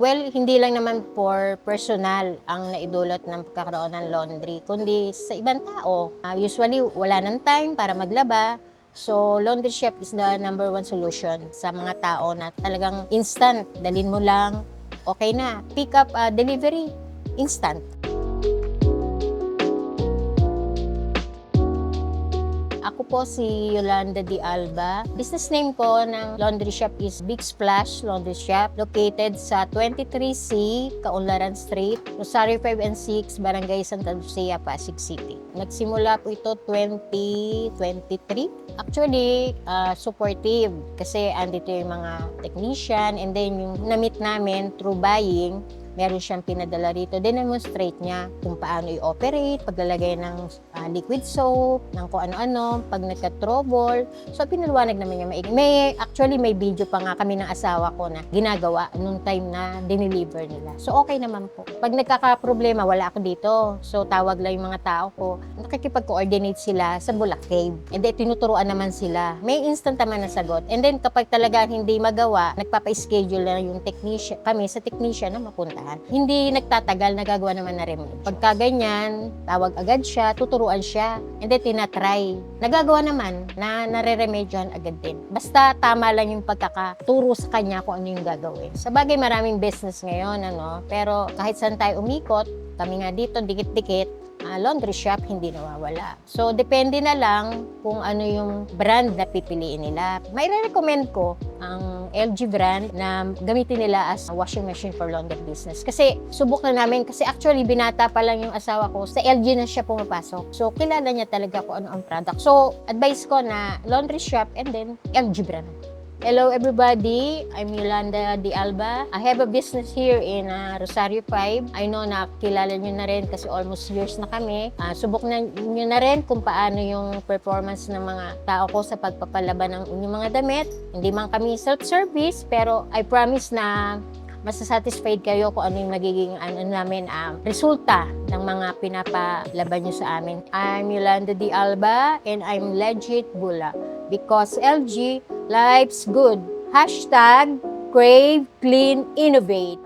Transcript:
Well, hindi lang naman for personal ang naidulot ng pagkakaroon ng laundry, kundi sa ibang tao. Usually, wala ng time para maglaba. So, laundry shop is the number one solution sa mga tao na talagang instant. Dalhin mo lang, okay na. Pick up, delivery, instant. Ako po si Yolanda Di Alba. Business name ko ng laundry shop is Big Splash Laundry Shop, located sa 23C, Kaunlaran Street, Rosario 5 and 6, Barangay Santa Lucia, Pasig City. Nagsimula po ito 2023. Actually, supportive kasi andito yung mga technician, and then yung na-meet namin through buying, meron siyang pinadala rito. Demonstrate niya kung paano i-operate, paglalagay ng liquid soap, ng kung ano-ano, pag nagka-trouble. So, pinaliwanag naman niya. Actually, may video pa nga kami ng asawa ko na ginagawa nung time na dineliver nila. So, okay naman po. Pag nagkaka-problema, wala ako dito. So, tawag lang yung mga tao ko. Nakikipag-coordinate sila sa Bulak Cave. And then, tinuturuan naman sila. May instant naman na sagot. And then, kapag talaga hindi magawa, nagpapa-schedule na yung technician, kami sa technician na mapuntahan. Hindi nagtatagal, nagagawa naman na remedyo. Pagka ganyan, tawag agad siya, tuturuan siya, and then tinatry. Nagagawa naman na nare-remedyohan agad din. Basta tama lang yung pagkakaturo sa kanya kung ano yung gagawin. Sa bagay, maraming business ngayon, pero kahit saan tayo umikot, kami nga dito, dikit-dikit, laundry shop, hindi nawawala. So, depende na lang kung ano yung brand na pipiliin nila. May recommend ko ang LG brand na gamitin nila as a washing machine for laundry business. Kasi subok na namin, kasi actually binata pa lang yung asawa ko, sa LG na siya pumapasok. So, kilala niya talaga kung ano ang product. So, advice ko na laundry shop and then LG brand. Hello everybody, I'm Yolanda Di Alba. I have a business here in Rosario 5. I know na kilala nyo na rin kasi almost years na kami. Subok na nyo na rin kung paano yung performance ng mga tao ko sa pagpapalaban ng inyong mga damit. Hindi man kami self-service, pero I promise na masasatisfied kayo kung ano yung magiging resulta ng mga pinapalaban nyo sa amin. I'm Yolanda Di Alba and I'm legit Bula. Because LG, life's good. #Crave Clean Innovate.